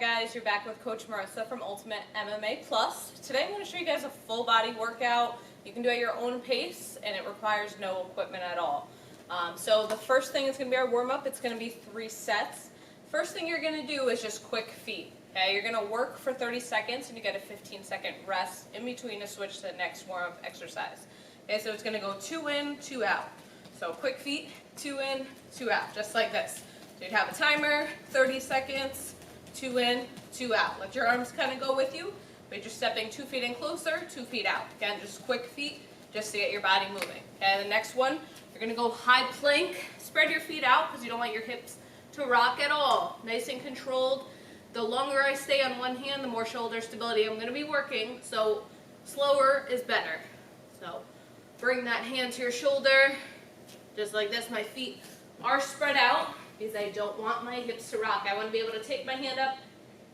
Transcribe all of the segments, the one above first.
Guys, you're back with Coach Marissa from Ultimate MMA Plus. Today I'm going to show you guys a full body workout. You can do it at your own pace and it requires no equipment at all. So the first thing is going to be our warm-up. It's going to be 3 sets. First thing you're going to do is just quick feet. Okay, you're going to work for 30 seconds and you get a 15-second rest in between to switch to the next warm-up exercise. Okay, so it's going to go 2 in, 2 out. So quick feet, 2 in, 2 out, just like this. So you'd have a timer, 30 seconds, 2 in, 2 out. Let your arms kind of go with you, but you're stepping 2 feet in closer, 2 feet out. Again, just quick feet, just to get your body moving. Okay, the next one, you're going to go high plank. Spread your feet out because you don't want your hips to rock at all. Nice and controlled. The longer I stay on one hand, the more shoulder stability I'm going to be working, so slower is better. So bring that hand to your shoulder, just like this. My feet are spread out because I don't want my hips to rock. I want to be able to take my hand up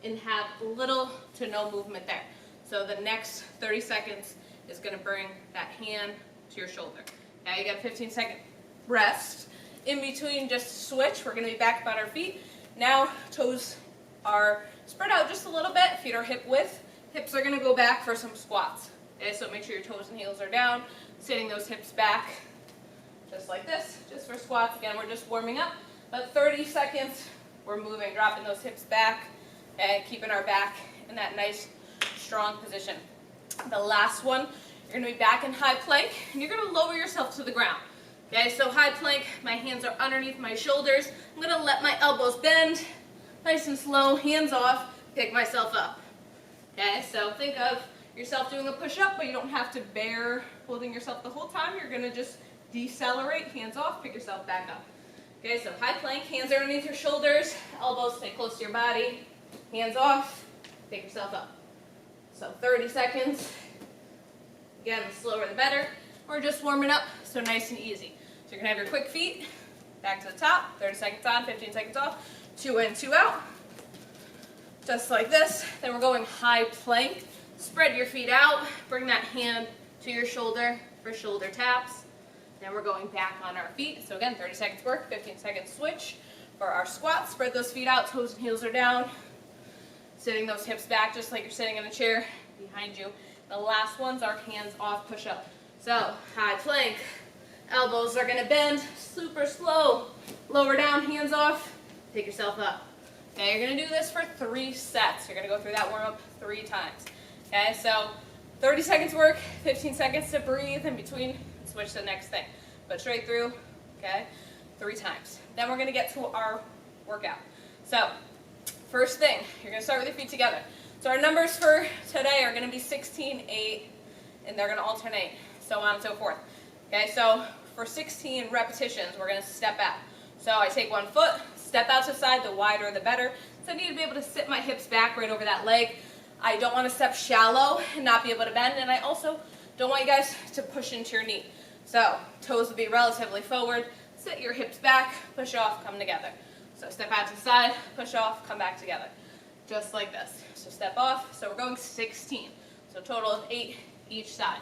and have little to no movement there. So the next 30 seconds is going to bring that hand to your shoulder. Now you got a 15-second rest. In between, just switch. We're going to be back about our feet. Now toes are spread out just a little bit. Feet are hip width. Hips are going to go back for some squats. Okay, so make sure your toes and heels are down. Sitting those hips back just like this, just for squats. Again, we're just warming up. About 30 seconds, we're moving, dropping those hips back, and keeping our back in that nice, strong position. The last one, you're going to be back in high plank, and you're going to lower yourself to the ground. Okay, so high plank, my hands are underneath my shoulders. I'm going to let my elbows bend, nice and slow, hands off, pick myself up. Okay, so think of yourself doing a push-up, but you don't have to bear holding yourself the whole time. You're going to just decelerate, hands off, pick yourself back up. Okay, so high plank, hands are underneath your shoulders, elbows stay close to your body, hands off, pick yourself up. So 30 seconds. Again, the slower the better. We're just warming up, so nice and easy. So you're going to have your quick feet, back to the top, 30 seconds on, 15 seconds off, 2 in, 2 out. Just like this. Then we're going high plank. Spread your feet out, bring that hand to your shoulder for shoulder taps. Then we're going back on our feet. So again, 30 seconds work, 15 seconds switch. For our squat, spread those feet out, toes and heels are down. Sitting those hips back just like you're sitting in a chair behind you. The last one's our hands off push-up. So high plank, elbows are gonna bend, super slow. Lower down, hands off, pick yourself up. Okay, you're gonna do this for 3 sets. You're gonna go through that warm-up 3 times. Okay, so 30 seconds work, 15 seconds to breathe in between. Switch to the next thing, but straight through, okay, 3 times. Then we're going to get to our workout. So first thing, you're going to start with your feet together. So our numbers for today are going to be 16, 8, and they're going to alternate, so on and so forth. Okay, so for 16 repetitions, we're going to step out. So I take 1 foot, step out to the side, the wider the better. So I need to be able to sit my hips back right over that leg. I don't want to step shallow and not be able to bend, and I also don't want you guys to push into your knee. So toes will be relatively forward, sit your hips back, push off, come together. So step out to the side, push off, come back together. Just like this. So step off, so we're going 16. So total of 8 each side,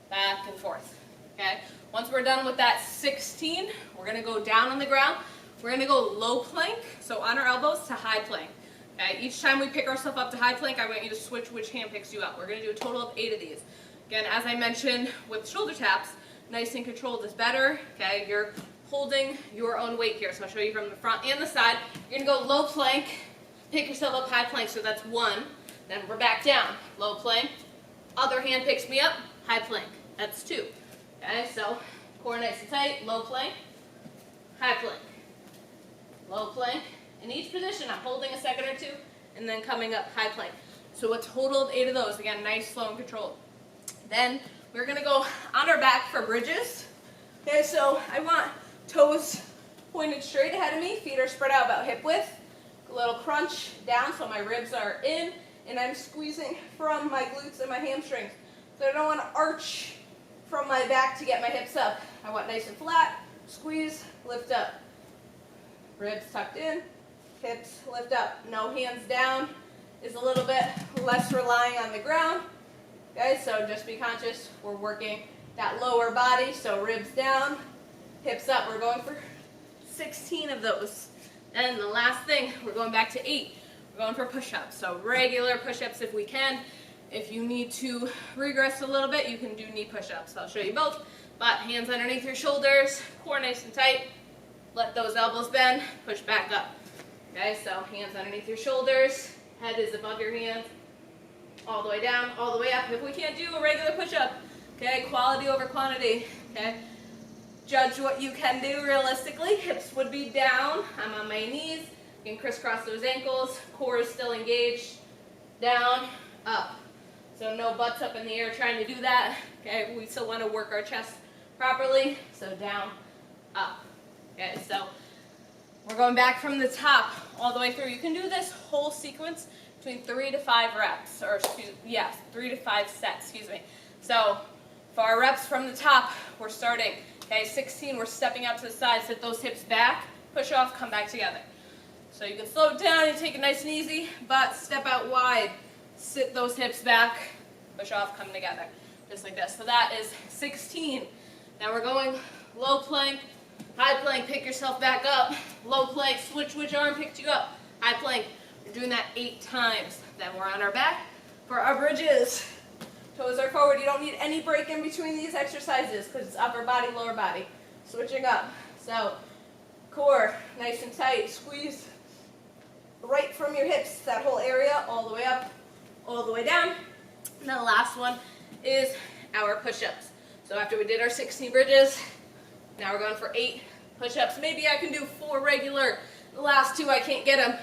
back and forth. Okay, once we're done with that 16, we're gonna go down on the ground. We're gonna go low plank, so on our elbows to high plank. Okay, each time we pick ourselves up to high plank, I want you to switch which hand picks you up. We're gonna do a total of 8 of these. Again, as I mentioned with shoulder taps, nice and controlled is better. Okay, you're holding your own weight here. So I'll show you from the front and the side. You're gonna go low plank, pick yourself up high plank. So that's 1. Then we're back down. Low plank. Other hand picks me up. High plank. That's 2. Okay, so core nice and tight. Low plank. High plank. Low plank. In each position, I'm holding a second or 2, and then coming up high plank. So a total of 8 of those. Again, nice, slow, and controlled. Then we're going to go on our back for bridges. Okay, so I want toes pointed straight ahead of me. Feet are spread out about hip width. A little crunch down so my ribs are in. And I'm squeezing from my glutes and my hamstrings. So I don't want to arch from my back to get my hips up. I want nice and flat. Squeeze, lift up. Ribs tucked in. Hips lift up. No hands down is a little bit less relying on the ground. Okay, so just be conscious, we're working that lower body, so ribs down, hips up. We're going for 16 of those. And the last thing, we're going back to 8. we're going for push-ups. So regular push-ups if we can. If you need to regress a little bit, you can do knee push-ups. I'll show you both. But hands underneath your shoulders, core nice and tight. Let those elbows bend, push back up. Okay, so hands underneath your shoulders, head is above your hands, all the way down, all the way up. If we can't do a regular push-up, okay, quality over quantity, okay? Judge what you can do realistically. Hips would be down, I'm on my knees. You can crisscross those ankles, core is still engaged, down, up. So no butts up in the air trying to do that, okay? We still want to work our chest properly, so down, up. Okay, so we're going back from the top all the way through. You can do this whole sequence between 3 to 5 reps, or 3 to 5 sets, excuse me. So for our reps from the top, we're starting, okay, 16, we're stepping out to the side, sit those hips back, push off, come back together. So you can slow it down and take it nice and easy, but step out wide, sit those hips back, push off, come together, just like this. So that is 16. Now we're going low plank, high plank, pick yourself back up, low plank, switch which arm picked you up, high plank. We're doing that 8 times. Then we're on our back for our bridges. Toes are forward. You don't need any break in between these exercises because it's upper body, lower body. Switching up. So core, nice and tight. Squeeze right from your hips, that whole area, all the way up, all the way down. And then the last one is our push-ups. So after we did our 16 bridges, now we're going for 8 push-ups. Maybe I can do 4 regular. The last 2 I can't get them,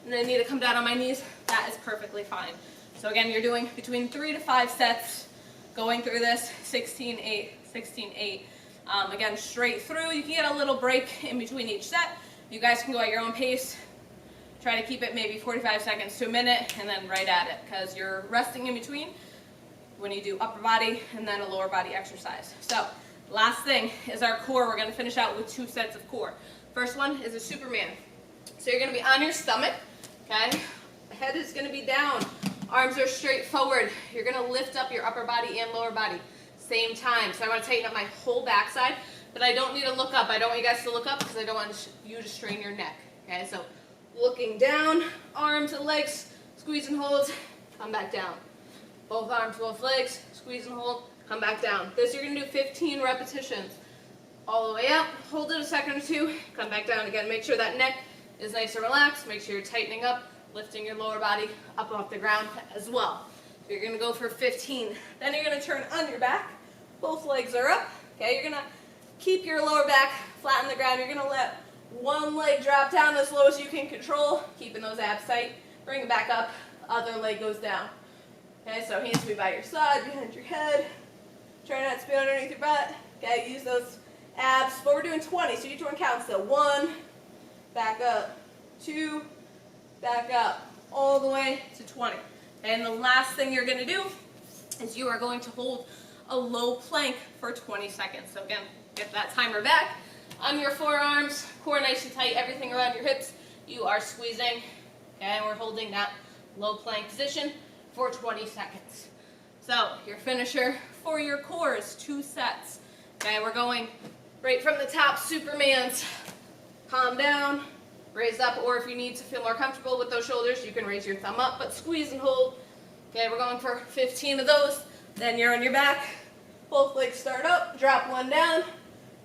and then I need to come down on my knees. That is perfectly fine. So again, you're doing between 3 to 5 sets, going through this 16-8, 16-8. Again, straight through. You can get a little break in between each set. You guys can go at your own pace. Try to keep it maybe 45 seconds to a minute, and then right at it, because you're resting in between when you do upper body and then a lower body exercise. So last thing is our core. We're going to finish out with 2 sets of core. First one is a Superman. So you're going to be on your stomach, okay? Head is going to be down. Arms are straight forward. You're going to lift up your upper body and lower body same time. So I want to tighten up my whole backside, but I don't need to look up. I don't want you guys to look up because I don't want you to strain your neck, okay? So looking down, arms and legs, squeeze and hold, come back down. Both arms, both legs, squeeze and hold, come back down. This you're going to do 15 repetitions. All the way up, hold it a second or 2, come back down again. Make sure that neck is nice and relaxed. Make sure you're tightening up, lifting your lower body up off the ground as well. So you're going to go for 15. Then you're going to turn on your back. Both legs are up. Okay, you're going to keep your lower back flat on the ground. You're going to let one leg drop down as low as you can control, keeping those abs tight. Bring it back up, other leg goes down. Okay, so hands to be by your side, behind your head. Try not to be underneath your butt. Okay, use those abs, but we're doing 20, so each one counts. So 1, back up, 2, back up, all the way to 20. And the last thing you're going to do is you are going to hold a low plank for 20 seconds. So again, get that timer back. On your forearms, core nice and tight, everything around your hips, you are squeezing, and we're holding that low plank position for 20 seconds. So your finisher for your core is 2 sets. Okay, we're going right from the top, Superman's. Calm down, raise up, or if you need to feel more comfortable with those shoulders, you can raise your thumb up, but squeeze and hold. Okay, we're going for 15 of those. Then you're on your back. Both legs start up, drop one down,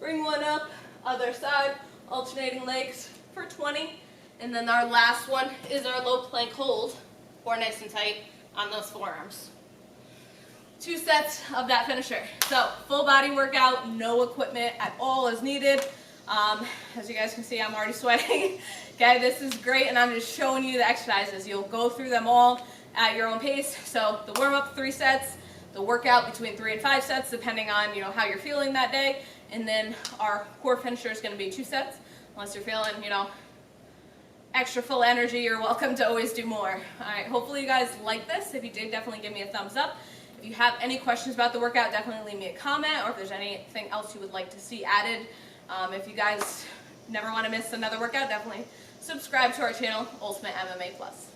bring one up, other side, alternating legs for 20. And then our last one is our low plank hold, core nice and tight on those forearms. 2 sets of that finisher. So full body workout, no equipment at all is needed. As you guys can see, I'm already sweating. Okay, this is great, and I'm just showing you the exercises. You'll go through them all at your own pace. So the warm-up 3 sets, the workout between 3 and 5 sets, depending on how you're feeling that day, and then our core finisher is going to be 2 sets. Unless you're feeling extra full energy, you're welcome to always do more. All right, hopefully you guys like this. If you did, definitely give me a thumbs up. If you have any questions about the workout, definitely leave me a comment, or if there's anything else you would like to see added. If you guys never want to miss another workout, definitely subscribe to our channel, Ultimate MMA Plus.